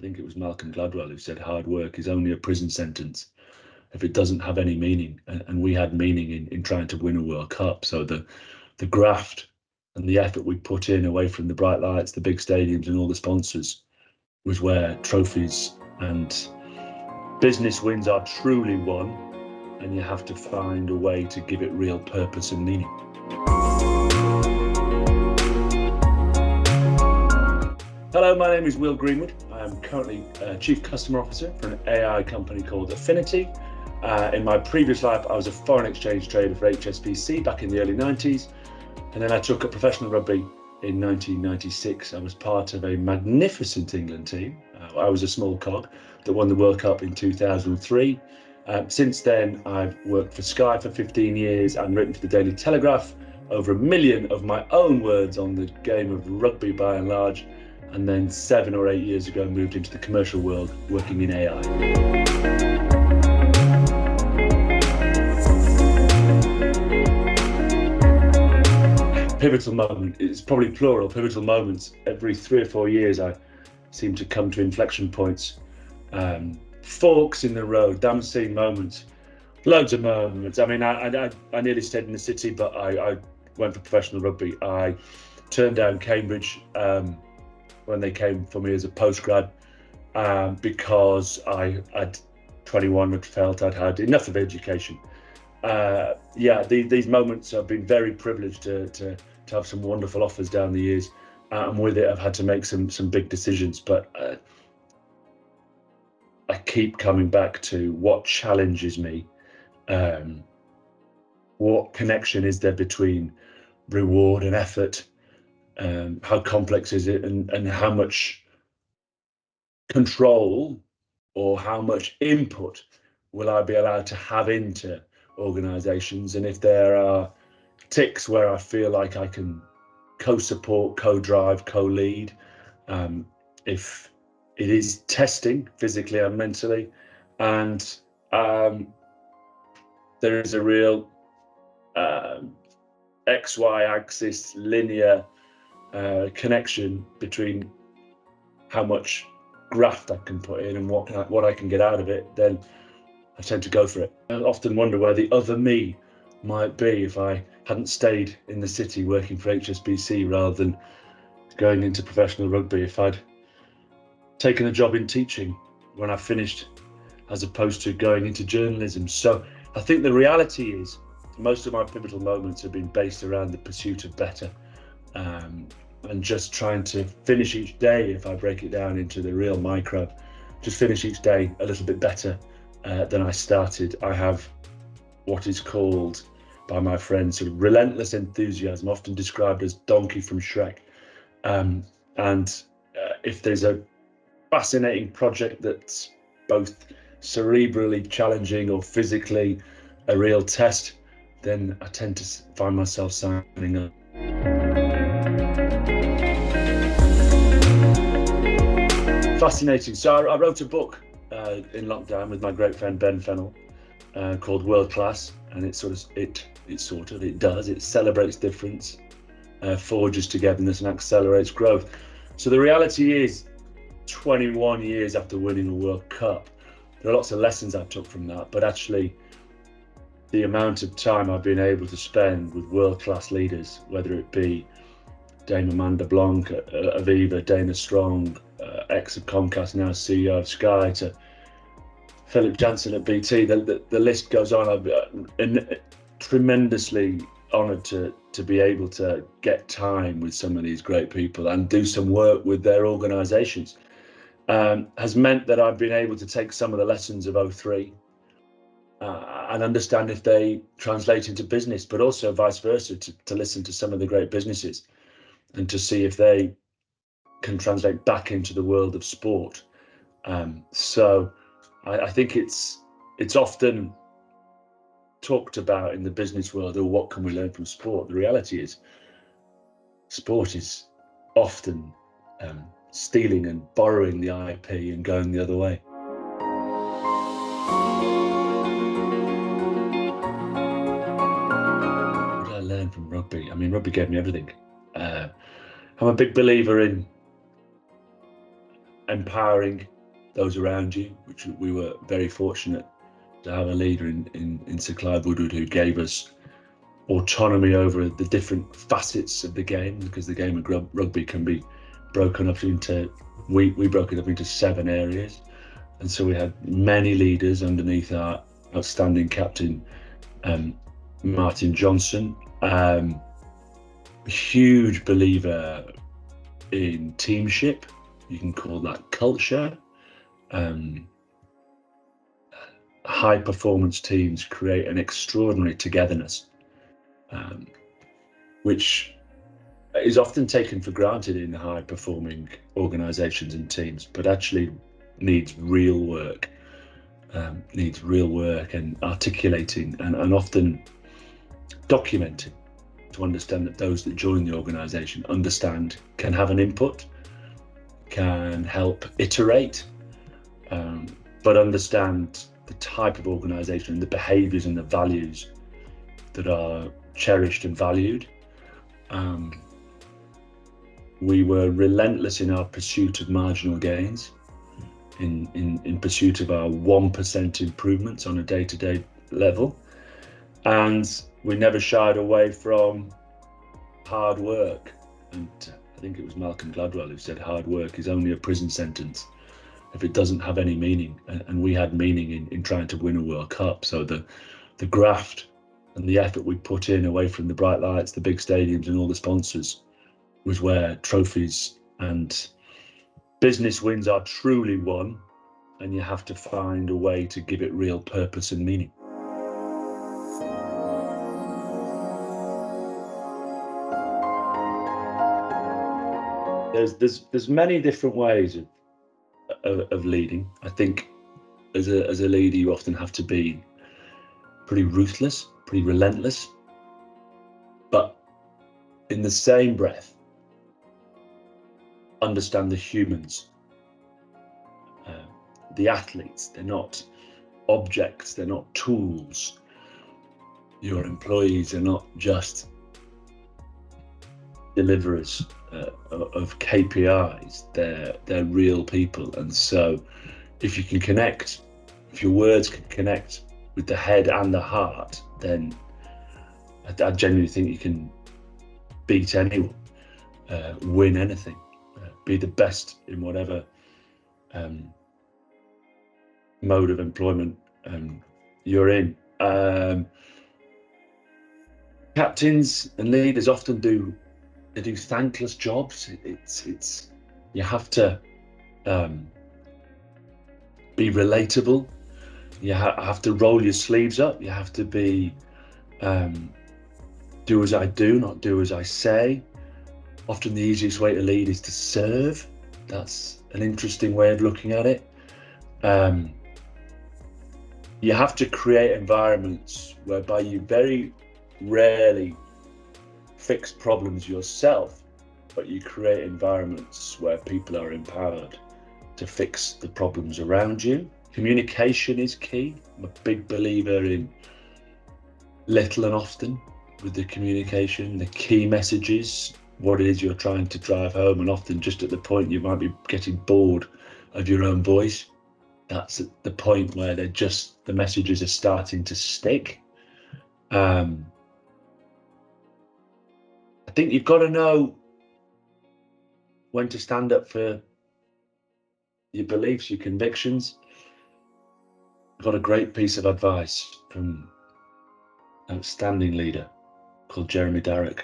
think it was Malcolm Gladwell who said hard work is only a prison sentence if it doesn't have any meaning. And we had meaning in trying to win a World Cup. So the graft and the effort we put in away from the bright lights, the big stadiums and all the sponsors was where trophies and business wins are truly won, and you have to find a way to give it real purpose and meaning. Hello, my name is Will Greenwood. I am currently Chief Customer Officer for an AI company called Afiniti. In my previous life, I was a foreign exchange trader for HSBC back in the early 90s. And then I took up professional rugby in 1996. I was part of a magnificent England team. I was a small cog that won the World Cup in 2003. Since then, I've worked for Sky for 15 years and written for the Daily Telegraph, over 1 million of my own words on the game of rugby by and large. And then 7 or 8 years ago, moved into the commercial world, working in AI. Pivotal moment, it's probably plural, pivotal moments. Every 3 or 4 years, I seem to come to inflection points, forks in the road, dancing moments, loads of moments. I mean, I nearly stayed in the city, but I went for professional rugby. I turned down Cambridge when they came for me as a postgrad because I at 21 had felt I'd had enough of education. These moments have been very privileged to have some wonderful offers down the years, and with it I've had to make some big decisions, but I keep coming back to what challenges me. What connection is there between reward and effort? How complex is it, and how much control or how much input will I be allowed to have into organizations? And if there are ticks where I feel like I can co-support, co-drive, co-lead, if it is testing physically and mentally, and there is a real XY axis linear connection between how much graft I can put in and what I can get out of it, then I tend to go for it. I often wonder where the other me might be if I hadn't stayed in the city working for HSBC rather than going into professional rugby, if I'd taken a job in teaching when I finished, as opposed to going into journalism. So I think the reality is most of my pivotal moments have been based around the pursuit of better, and just trying to finish each day, if I break it down into the real micro, just finish each day a little bit better than I started. I have what is called by my friends sort of relentless enthusiasm, often described as Donkey from Shrek. If there's a fascinating project that's both cerebrally challenging or physically a real test, then I tend to find myself signing up. Fascinating. So I wrote a book in lockdown with my great friend Ben Fennell called World Class, and it celebrates difference, forges togetherness and accelerates growth. So the reality is, 21 years after winning a World Cup, there are lots of lessons I took from that, but actually the amount of time I've been able to spend with world-class leaders, whether it be Dame Amanda Blanc at Aviva, Dana Strong, ex of Comcast, now CEO of Sky, to Philip Jansen at BT, the list goes on. I'm tremendously honoured to be able to get time with some of these great people and do some work with their organisations. Has meant that I've been able to take some of the lessons of 03 and understand if they translate into business, but also vice versa, to listen to some of the great businesses and to see if they can translate back into the world of sport. So I think it's often talked about in the business world, or what can we learn from sport? The reality is sport is often stealing and borrowing the IP and going the other way. What did I learn from rugby? I mean, rugby gave me everything. I'm a big believer in empowering those around you, which we were very fortunate to have a leader in Sir Clive Woodward who gave us autonomy over the different facets of the game, because the game of rugby can be broken up into, we broke it up into 7 areas. And so we had many leaders underneath our outstanding captain, Martin Johnson, a huge believer in teamship. You can call that culture. High performance teams create an extraordinary togetherness, which is often taken for granted in high performing organizations and teams, but actually needs real work, and articulating and often documenting to understand that those that join the organization understand, can have an input, can help iterate, but understand the type of organization and the behaviors and the values that are cherished and valued. We were relentless in our pursuit of marginal gains, in pursuit of our 1% improvements on a day-to-day level, and we never shied away from hard work. And I think it was Malcolm Gladwell who said hard work is only a prison sentence if it doesn't have any meaning, and we had meaning in trying to win a World Cup. So the graft and the effort we put in away from the bright lights, the big stadiums and all the sponsors, was where trophies and business wins are truly won, and you have to find a way to give it real purpose and meaning. There's many different ways of leading. I think as a leader, you often have to be pretty ruthless, pretty relentless, but in the same breath, understand the humans, the athletes. They're not objects, they're not tools. Your employees are not just deliverers of KPIs, they're real people. And so if you can connect, if your words can connect with the head and the heart, then I genuinely think you can beat anyone, win anything, be the best in whatever mode of employment you're in. Captains and leaders often do thankless jobs. It's you have to be relatable. You have to roll your sleeves up. You have to be do as I do, not do as I say. Often the easiest way to lead is to serve. That's an interesting way of looking at it. You have to create environments whereby you very rarely fix problems yourself, but you create environments where people are empowered to fix the problems around you. Communication is key. I'm a big believer in little and often with the communication, the key messages, what it is you're trying to drive home, and often just at the point you might be getting bored of your own voice. That's at the point where the messages are starting to stick. I think you've got to know when to stand up for your beliefs, your convictions. I got a great piece of advice from an outstanding leader called Jeremy Darroch.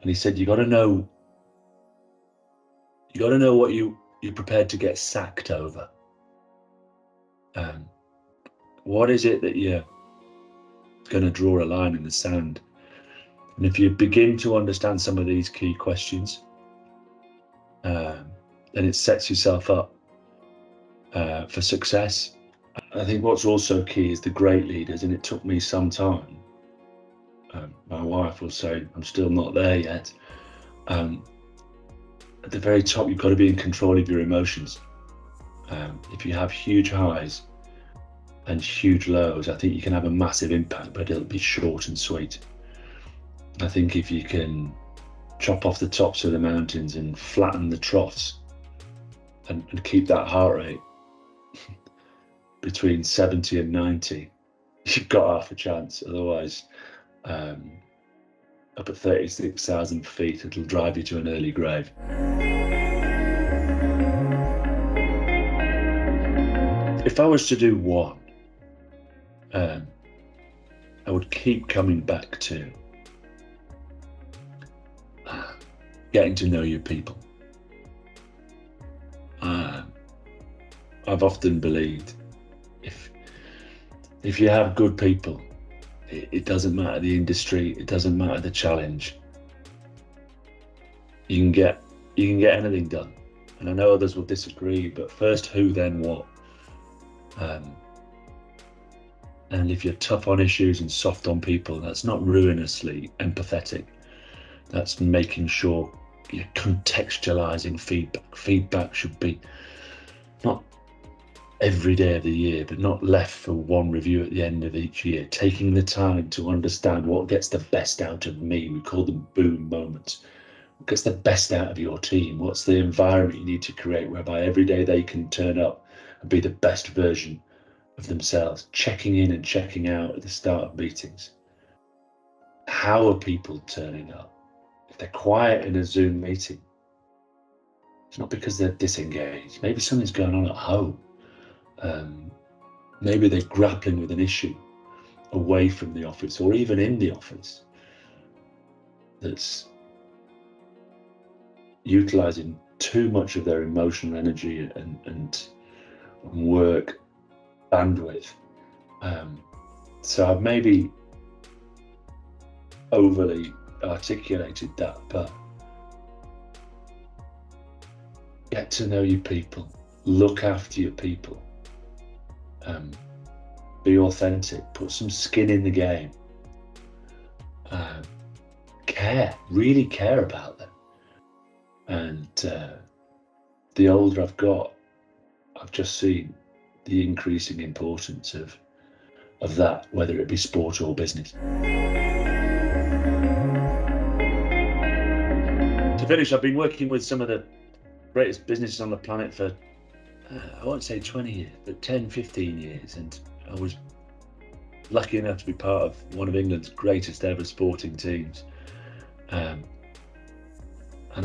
And he said, you got to know what you're prepared to get sacked over. What is it that you're going to draw a line in the sand? And if you begin to understand some of these key questions, then it sets yourself up for success. I think what's also key is the great leaders, and it took me some time. My wife will say I'm still not there yet. At the very top, you've got to be in control of your emotions. If you have huge highs and huge lows, I think you can have a massive impact, but it'll be short and sweet. I think if you can chop off the tops of the mountains and flatten the troughs and keep that heart rate between 70 and 90, you've got half a chance. Otherwise, up at 36,000 feet, it'll drive you to an early grave. If I was to do one, I would keep coming back to getting to know your people. I've often believed if you have good people, it doesn't matter the industry, it doesn't matter the challenge. You can get anything done. And I know others will disagree, but first who, then what. And if you're tough on issues and soft on people, that's not ruinously empathetic. That's making sure you're contextualizing feedback. Feedback should be not every day of the year, but not left for one review at the end of each year. Taking the time to understand what gets the best out of me. We call them boom moments. What gets the best out of your team? What's the environment you need to create whereby every day they can turn up and be the best version of themselves? Checking in and checking out at the start of meetings. How are people turning up? If they're quiet in a Zoom meeting, it's not because they're disengaged. Maybe something's going on at home. Maybe they're grappling with an issue away from the office or even in the office that's utilizing too much of their emotional energy and work bandwidth. So I've maybe overly articulated that, but get to know your people, look after your people, be authentic, put some skin in the game, really care about them. And the older I've got, I've just seen the increasing importance of that, whether it be sport or business. To finish, I've been working with some of the greatest businesses on the planet for, I won't say 20 years, but 10, 15 years. And I was lucky enough to be part of one of England's greatest ever sporting teams. And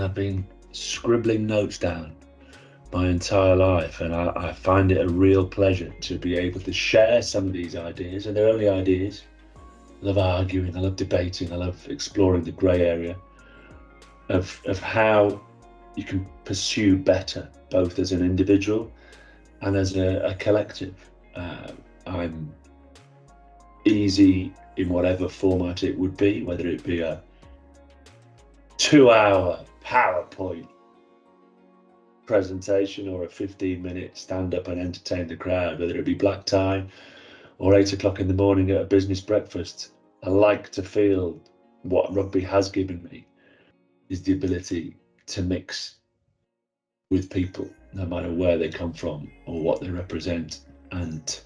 I've been scribbling notes down my entire life, and I find it a real pleasure to be able to share some of these ideas, and they're only ideas. I love arguing, I love debating, I love exploring the grey area of how you can pursue better, both as an individual and as a collective. I'm easy in whatever format it would be, whether it be a 2-hour PowerPoint presentation or a 15-minute stand up and entertain the crowd, whether it be black tie or 8 o'clock in the morning at a business breakfast. I like to feel what rugby has given me is the ability to mix with people, no matter where they come from or what they represent. And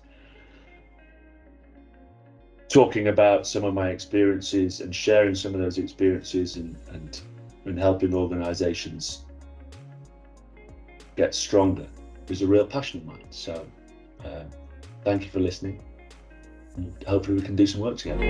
talking about some of my experiences and sharing some of those experiences and helping organisations get stronger is a real passion of mine. So thank you for listening, and hopefully we can do some work together.